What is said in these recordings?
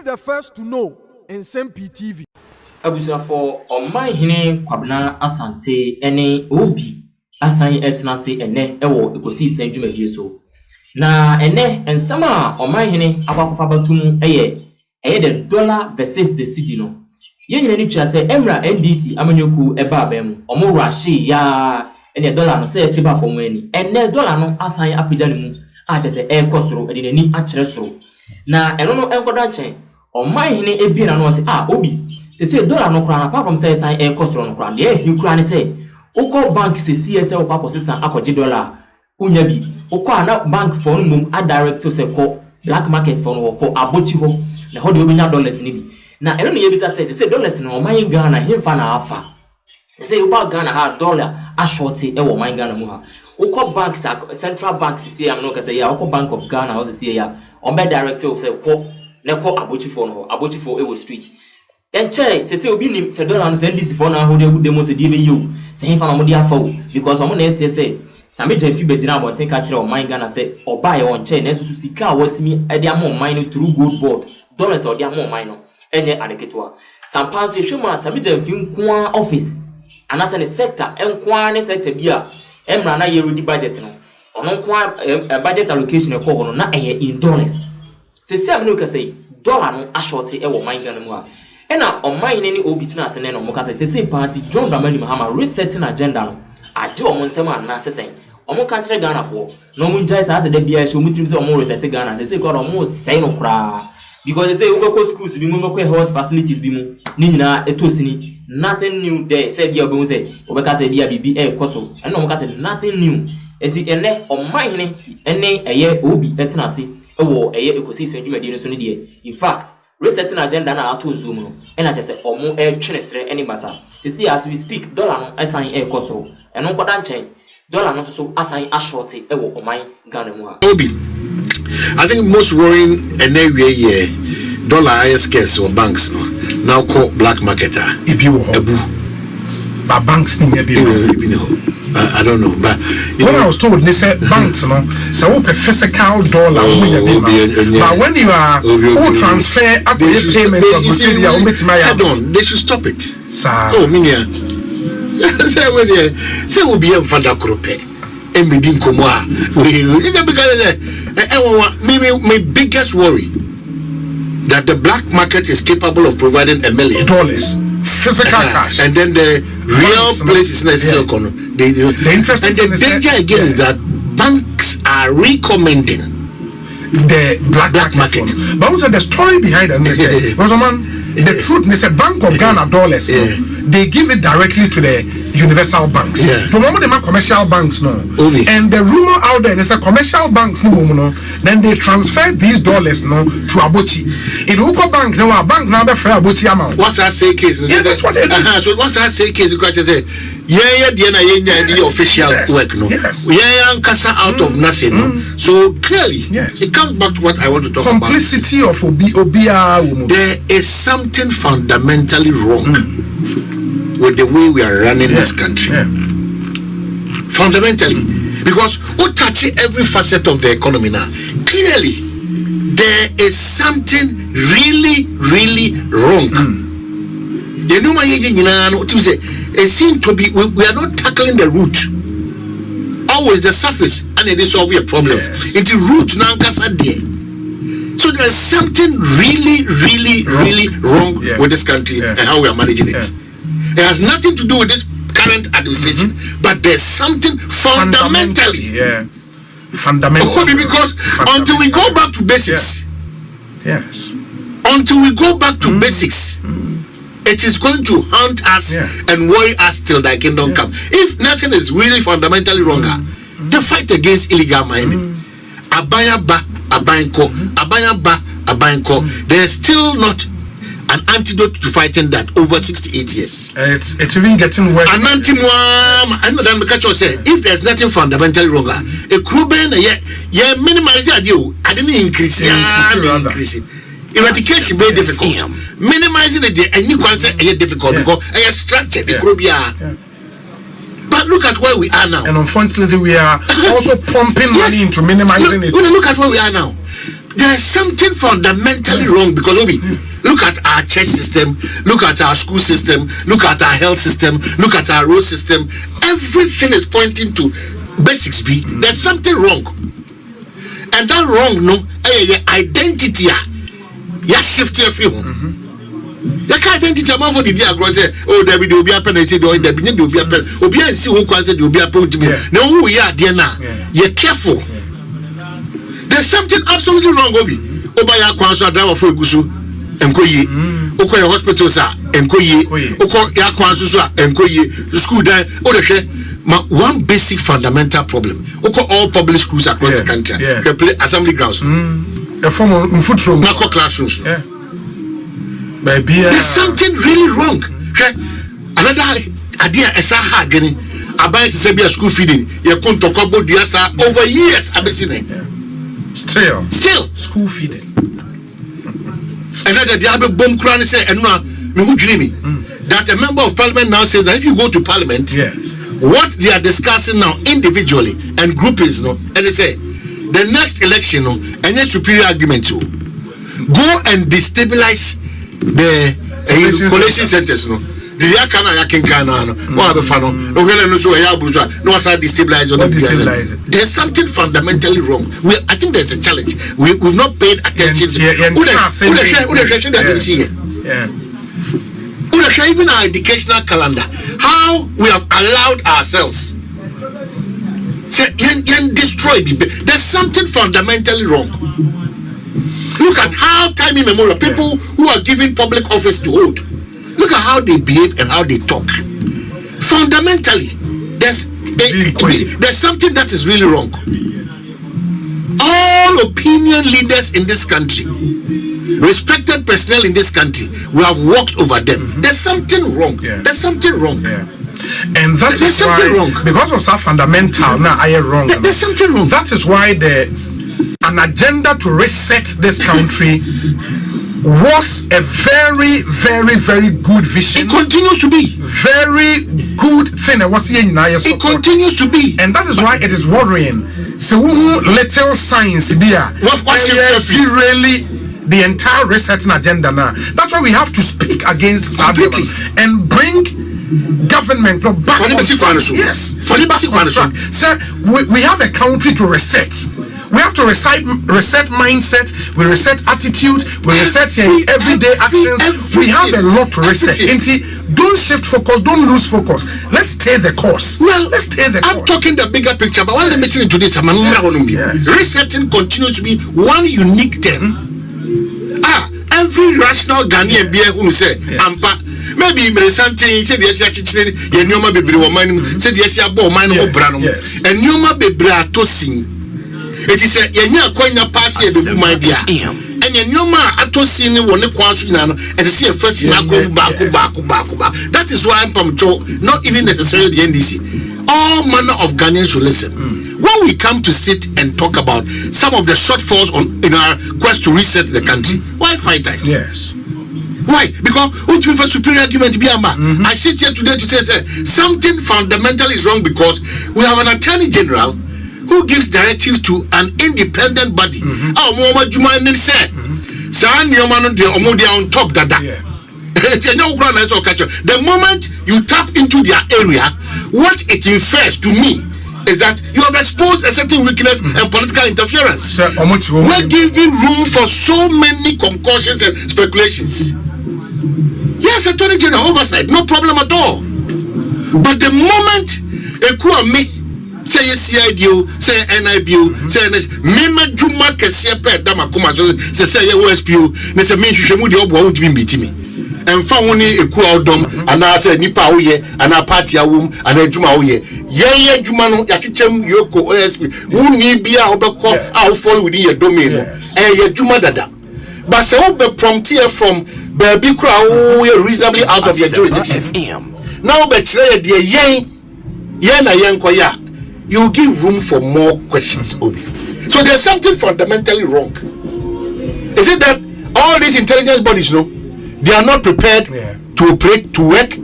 the first to know Nsem-Pii TV. Abusia for Omanhene Kwabena Asante ene obi asan etnase ene ewo ekosi sen dwumadie so na ene ensama Omanhene akwakofa batum eye the dollar versus the cedi no yenyina ni twa se emra NDC amanyoku eba abemu omo rashi ya ene dollar no se etiba for mwani ene dollar no asan apagya ne mu a che se ekosoro ede nani a kire soro na eno no enkoda nchen Omanhene ebira no se obi se dollar no kra apart from say sign ekosoro no kra de hi kra ne se ukọ bank se CSA ukọ posisa akọje dollar unya bi ukọ ana bank for mum a direct se ko black market for no ko abochi ho na ho de obinya dollars ni bi na eno ne yebisa se dollars no Oman Ghana hemfa na afa se uba Ghana ha dollar a short e wo Oman Ghana mu ha ukọ banks central banks se am no ka se ya ukọ Bank of Ghana ho se ya on be direct se ko ne ko abochi for no abochi for ewo street enche se obi nim se dollar no se ndisi for na ho de demo se die be yo se hemfa na mo de afa wo because omo na se Sameja fi bedina about think catch Oman Ghana say oba ye on chain nesu sika watimi e dia mo mine through gold board dollars or dia mo mine enye adeketwa sampa so hwema Sameja fi nkoa office anasa ne sector enkoa ne sector bia emra na ye ready budget no ono nkoa budget allocation e ko hono na eye in dollars se amino ka say dollar no a short e wo Oman Ghana mu a ena Omanhene ni obi tina ase ne no mo ka say party John Dramani Mahama resetting agenda no aje omo nsem anna sesen omo kan kire Ghana fo no omo njai sa se da bia she omo trim se omo reset Ghana se ko omo sei no kra because they say we go schools bi mu go health facilities bi mu ni nyina etosini nothing new there say bia obo say obeka say bia bibi koso eno omo ka say nothing new enti ene Omanhene ene eye obi etena se ewo eye ekosi sen dwumadi no so ne de in fact resetting agenda na ato nzo mu no ena che se omo twene sere eni basa see as we speak dollar no asan koso eno nkoda nchen dollar no so asan a short e wo Oman Ghana mu ha obi I think most worrying anyway here dollar Sh0cks or banks no now call black marketer ebi wo ebu ba banks ni ebi no I don't know but when I was told they said banks no so we physical dollar but when you are who transfer up the payment of the they should stop it sir minia say we be fada krope emedi nkomo a my biggest worry that the black market is capable of providing $1 million physical cash and then the real places in the economy the interest and the danger again is that banks are recommending the black market but also the story behind it the truth they say Bank of Ghana dollars they give it directly to the universal banks to mama them commercial banks no and the rumor out there is a commercial banks no then they transfer these dollars no to Abochi in Uko bank now a bank now be for Abochi amount what's that say case that's what they do. So what's that say case you say the official work no kasa out of nothing so clearly it comes back to what I want to talk about complicity of obia there is something fundamentally wrong with the way we are running this country fundamentally because we touch every facet of the economy now clearly there is something really wrong you know my it seems to be we are not tackling the root always the surface and it is solve a problem it's the root now so there's something really wrong with this country and how we are managing it. It has nothing to do with this current administration, but there's something fundamentally. Because until we go back to basics, until we go back to basics, it is going to haunt us and worry us till thy kingdom come. If nothing is really fundamentally wrong, the fight against illegal mining, there's still not an antidote to fighting that over 68 years. It's even getting worse. I know that Mikacho said, if there's nothing fundamentally wrong, a Kruben, minimize the idea. I didn't increase it. Eradication very difficult. Minimizing it, and you can say difficult because a structure, the Krubia. But look at where we are now. And unfortunately, we are also pumping money into minimizing it. Look at where we are now. There's something fundamentally wrong because Obi, look at our church system, look at our school system, look at our health system, look at our road system. Everything is pointing to basics B. There's something wrong. And that wrong, no, identity, ya shift every home. The identity among for the dear girl say, oh, there will be a pen. I said, oh, there will be a pen. Obi and see who said there will be a pen to me. No, who you are, dear now. You're careful. There's something absolutely wrong, Obi. Obaya Kwanso driver for Gusu, Enkoye. Okoye hospital, sir, Enkoye. Oko Yakwanso, Enkoye. School there, one basic fundamental problem. Oko all public schools across the country. They play assembly grounds. A form of foot room. Macro classrooms. Baby, there's something really wrong. Another idea is getting about a school feeding. You can't talk about the over years. I've seen it. Still school feeding. Another the other bomb crown say and no dreaming that a member of parliament now says that if you go to parliament, what they are discussing now individually and groupings, and they say the next election, any superior argument to go and destabilize the collation centers, no. The yakana yakinkana no. What have fun? No, no, so no, destabilize on the. There's something fundamentally wrong. I think there's a challenge. We've not paid attention. Even our educational calendar, how we have allowed ourselves. Destroy. There's something fundamentally wrong. Look at how time immemorial people who are given public office to hold. Look at how they behave and how they talk. Fundamentally, there's something that is really wrong. All opinion leaders in this country, respected personnel in this country, we have walked over them. There's something wrong. There's something wrong. And that is why, because of that fundamental, now I am wrong. There's something wrong. That is why an agenda to reset this country was a very, very, very good vision. It continues to be very good thing. It continues to be, and that is why it is worrying. So little science be really the entire resetting agenda now. That's why we have to speak against Sadly and bring government back on track. Yes, so we have a country to reset. We have to reset mindset, we reset attitude, we reset everyday actions. We have a lot to reset. Don't shift focus, don't lose focus. Let's stay the course. Let's stay the course. I'm talking the bigger picture, but while I'm mentioning to this, resetting continues to be one unique term. Every rational Ghanaian beer who say, maybe something said yes, you know my baby woman said yes, you bought mine or Branham, and you my baby to sing. It is a Yanya Koina pass here, my dear. And Yanyoma Atosin won the Quasuna as a see a first in back. That is why I'm not even necessarily the NDC. All manner of Ghanaians should listen. When we come to sit and talk about some of the shortfalls in our quest to reset the country, why fight us? Yes. Why? Because ultimately for superior argument to be I sit here today to say something fundamental is wrong because we have an attorney general who gives directives to an independent body. On top the moment you tap into their area, what it infers to me is that you have exposed a certain weakness and political interference. We're giving room for so many concussions and speculations. Yes, Attorney General oversight, no problem at all. But the moment say CIDO, say NIBO, say Mema Juma Kesiape Damakuma, say OSPO, Nessa Minshimudi won't be beating me. And found only a cool dom, and I said Nipa Oye, and a party a womb, and a Juma Oye. Yea, Jumano, Yakichem, Yoko, OSP, who need be our I'll fall within your domain, and your Juma Dada. But so be prompted from Baby Crow, reasonably out of your jurisdiction. Now, but say, dear Yana Yankoya. You give room for more questions, Obi. So there's something fundamentally wrong. Is it that all these intelligence bodies, they are not prepared to operate, to work?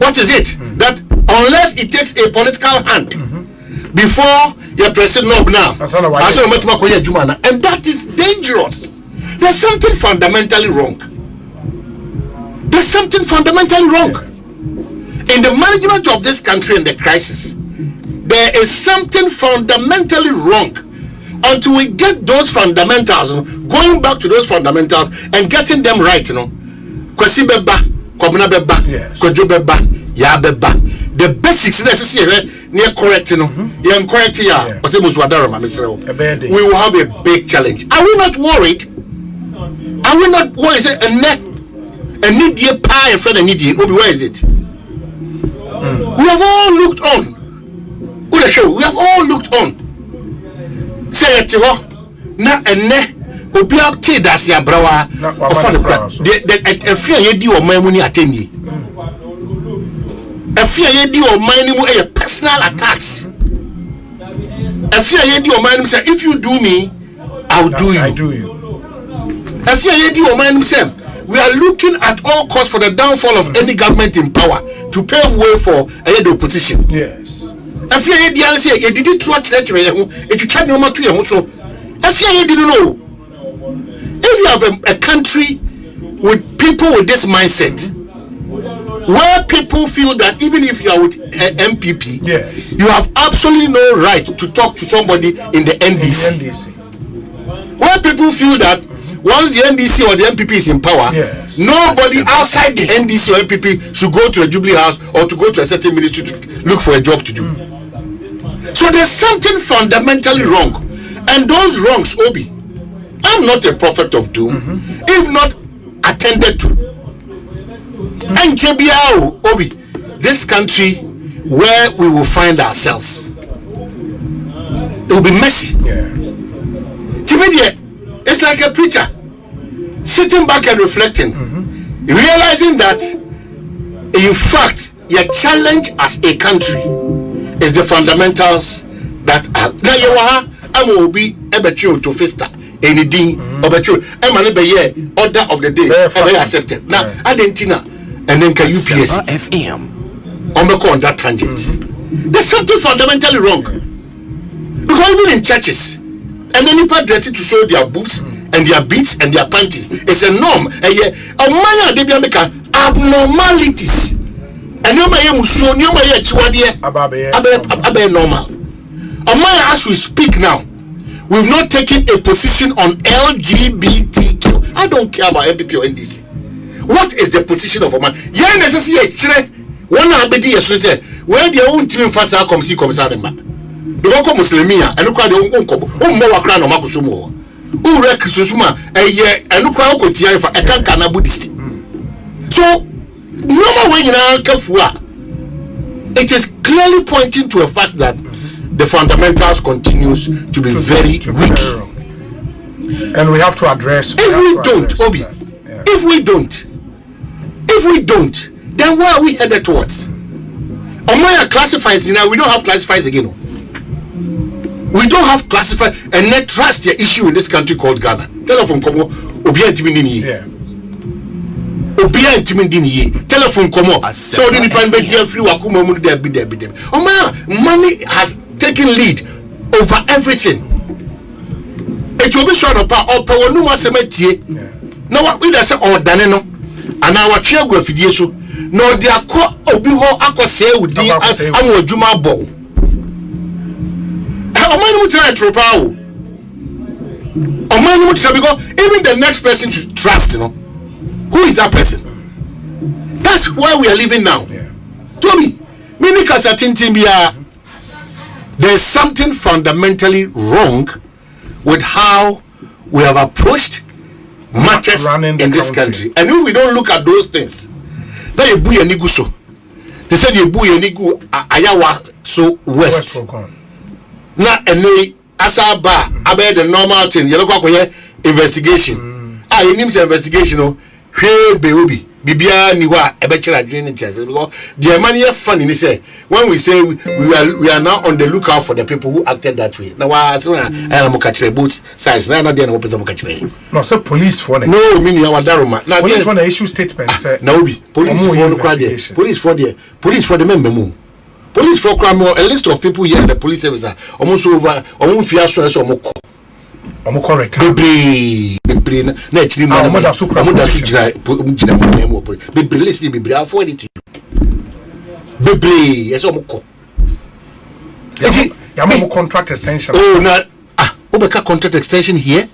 What is it? That unless it takes a political hand before you press it knob now. I said and that is dangerous. There's something fundamentally wrong. There's something fundamentally wrong. In the management of this country and the crisis, there is something fundamentally wrong. Until we get those fundamentals, going back to those fundamentals and getting them right, Kwesi beba, Kwabena beba, Kojo beba, Ya beba. The basics necessary near correct, you're correct here. We will have a big challenge. Are we not worried? Are we not worried? Say a need ye pie and friend, a need ye. Where is it? We have all looked on. We have all looked on. Say it na ene obi apte das ya brawa ofo ne kra the afia ye di o man mu ni ateni afia ye di o man mu e personal attacks afia ye di o man say if you do me I'll do you. I do you. Afia ye di o man say we are looking at all costs for the downfall of any government in power to pave way for the opposition. Yes. Afia ye di an say ye did try church ye ho e twitwa ne ma to ye ho so. Afia ye didn't know. If you have a country with people with this mindset, where people feel that even if you are with MPP, yes, you have absolutely no right to talk to somebody in the NDC. Where people feel that once the NDC or the MPP is in power, yes, nobody outside the NDC or MPP should go to the Jubilee House or to go to a certain ministry to look for a job to do. So there's something fundamentally wrong. And those wrongs, Obi, I'm not a prophet of doom, if not attended to. And JBL, Obi, this country where we will find ourselves, it will be messy. Yeah. It's like a preacher sitting back and reflecting, realizing that, in fact, your challenge as a country is the fundamentals that are. Now, you are. Will be able to festa anything order of the day accepted. Now, Argentina and then can UPS FM on that tangent. There's something fundamentally wrong because even in churches, and then people dress to show their boobs and their beads and their panties. It's a norm. Abnormalities. And normal. As we speak now, we've not taken a position on LGBTQ. I don't care about MPP or NDC. What is the position of a man? Yeah, necessarily, one abedi yesterday, where their own team first come see commissary man. Because Muslimia, and look at the uncle, more crown of Makusumo. Who wreck Susuma, a year, and look how could I can't Buddhist. So, no more way in our Kafua. It is clearly pointing to a fact that the fundamentals continues to be very weak. And we have to address. If we don't, then where are we headed towards? Omaya classifies now. We don't have classifiers again. We don't have classified and net trust the issue in this country called Ghana. Telephone komo obia ntimini. Obia ntimini. Telephone komo. So the independent free wakuma mu there be. Omaya money has taking lead over everything. It will be sure of power or no more cemetery. No, what we say or Daneno and our geography so no, they are called Obiho Akose with the Amo Juma Bow. Omanhene try to power. Omanhene because even the next person to trust, who is that person? That's why we are living now. Toby, Minika Satintimbia. There's something fundamentally wrong with how we have approached matters in this country. And if we don't look at those things, then you buy a niguso. They said you buy a nigu ayawa so west. Na any asaba about the normal thing. You look at investigation. You need investigation. Hey, baby. Bibia niwa ebechira dream chance because the money funny say when we say we are now on the lookout for the people who acted that way. Now I am catching both sides. Now there no person catching. No, so police for no meaning our daruma. Now police for the issue statement say now be police for no crowd. Police for the member. police for crime, a list of people here, the police service are almost over, almost fear so correct. Be na actually man mo da so kra mo da so jina mo be listen be I forward it to you be yes o ko ya mo contract extension oh na obeka contract extension here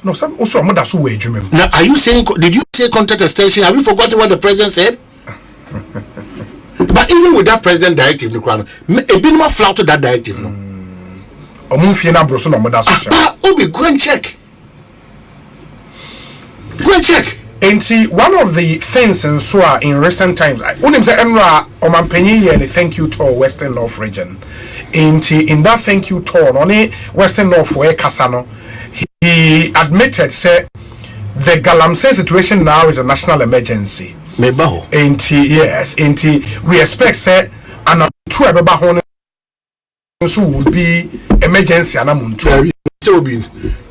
no some also mo da so we adwuma now are you saying did you say contract extension have you forgotten what the president said but even with that president directive no kra e be no flout to that directive no omufie na bro so no mo da so obi go and check. Go and check. And see, one of the things in SWA in recent times, unim say Enra Omanhene here and thank you tour Western North region. In that thank you tour, on Western North where Kasano, he admitted say the Galamsey situation now is a national emergency. Mebaho. And yes, and we expect say and two ebeba so would be emergency and amuntu.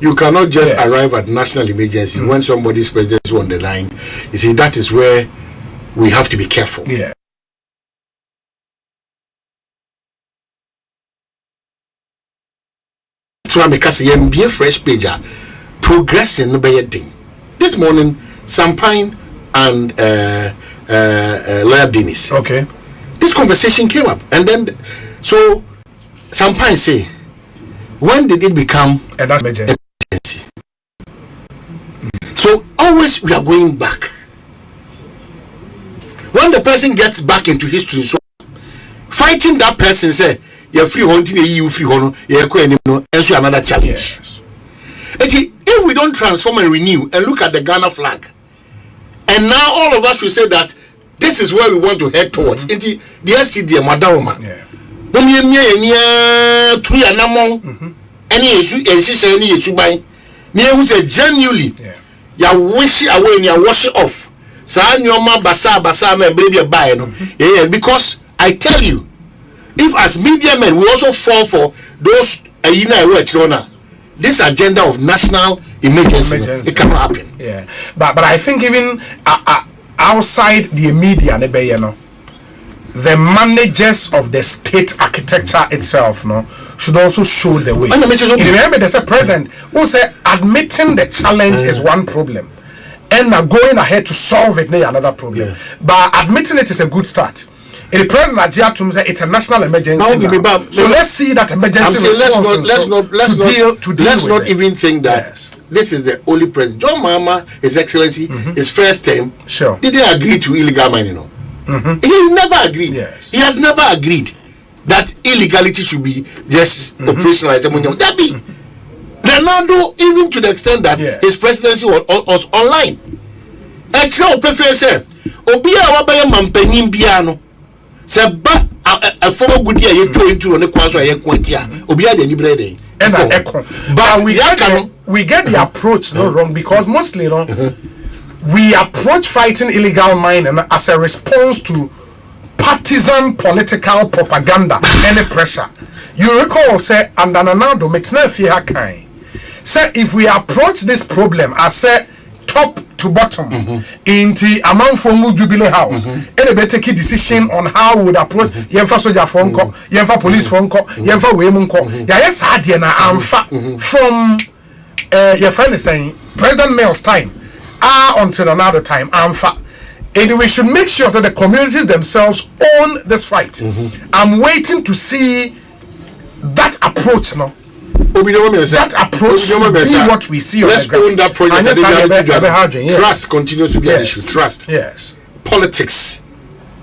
You cannot just arrive at national emergency when somebody's president is on the line. You see, that is where we have to be careful. Yeah. So I'm a fresh pager progressing no better thing. This morning, Nsem-Pii and Lawyer Dennis. Okay. This conversation came up, and then so Nsem-Pii say, when did it become an emergency? So always we are going back. When the person gets back into history, so fighting that person say you're free hunting you free honor and so another challenge. Yes. If we don't transform and renew and look at the Ghana flag, and now all of us will say that this is where we want to head towards. The SCD Madama. Yeah. Any issue any issue by near who say genuinely ya wish away and ya wash it off. So basa me baby buy no. Because I tell you, if as media men we also fall for those this agenda of national emergency. It cannot happen. Yeah, but I think even outside the media, the managers of the state architecture itself, should also show the way. Remember, there's a president who said admitting the challenge is one problem, and going ahead to solve it is another problem. Yeah. But admitting it is a good start. The president Ajiatum said it's a national emergency. So let's see that emergency response. Let's not even think that this is the only president. John Mahama, His Excellency, his first term, didn't agree to illegal mining. He never agreed. Yes. He has never agreed that illegality should be just operationalized. That be Renado, even to the extent that his presidency was online. Actually, prefer say, Obia wabaya mampenim biano. Seba a former good year you into on the Kwaso Quentia. Obia de Libre. But we get the approach no wrong because mostly we approach fighting illegal mining as a response to partisan political propaganda and pressure. You recall, say, and Ananado Metnefi say, if we approach this problem as a top to bottom into amount for Jubilee House, and take a decision on how we would approach Yemfa Soja Fonko, Yemfa Police Fonko, Yemfa Wemunko, yes, Hadiana Amfa from your friend is saying President Mills' time. Until another time, and we should make sure that the communities themselves own this fight. I'm waiting to see that approach. That approach should be what we see. Let's own that project. Trust continues to be an issue. Trust. Yes. Politics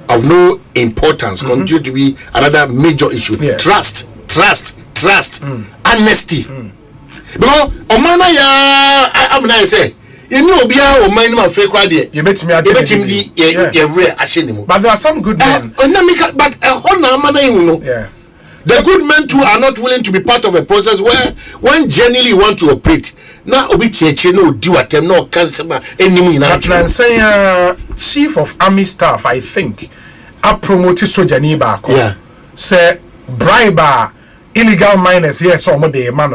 of no importance continue to be another major issue. Yes. Trust. Honesty. Because Omana ya I'm not say. You know, be our mind of fake idea. You bet me, but there are some good men. But the good men too are not willing to be part of a process where, when genuinely want to operate, now we no do attempt no cancel any. But I'm saying, Chief of Army Staff, I think, I promoted Soja back. Yeah. Say bribe illegal miners yes or more the man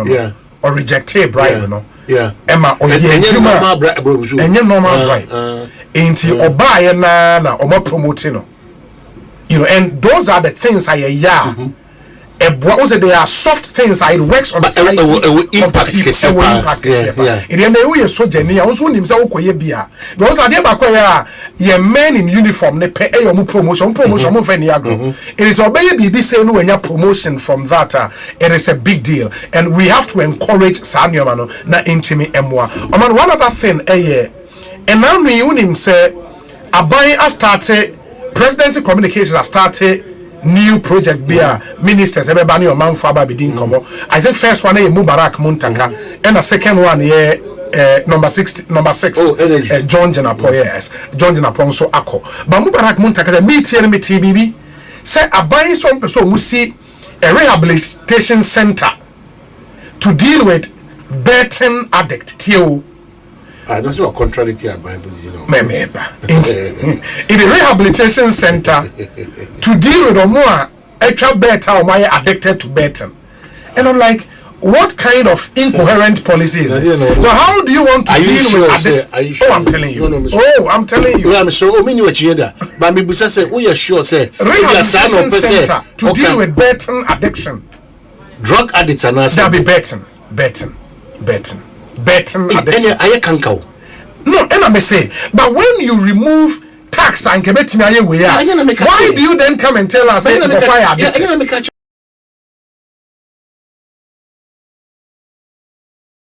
or rejected bribe no. Yeah. Emma or normal bribe. Ain't normal bribe. Ain't you or buy na or more promoting. You know, and those are the things I there are soft things it works on the side of impact. In the end, we are so genius. Also, himself bia because I did men in uniform. They pay promotion. It is a baby saying when you promotion from that. It is a big deal, and we have to encourage Sanyo Mano na intimi emwa. One other thing, and now we say, Abai has started presidency communications has started. New project beer ministers everybody on man for abidin komo. I think first one Mubarak Muntaka and the second one number 6 John Jenapo, yes John Jenapo so ako but Mubarak Muntaka the me TBB say a buy some person we see a rehabilitation center to deal with betting addict TO. That's not contradictory Bible, you know. In the rehabilitation center to deal with more extra better or my addicted to betting. And I'm like, what kind of incoherent policy is this? Well, how do you want to deal with addiction? Oh, I'm telling you. I'm telling you. I'm sure. Oh, you what you but me busa say, oh, you sure say rehabilitation center to deal with betting addiction. Drug addicts and they'll be betting addiction. No, and I may say, but when you remove tax and why do you then come and tell us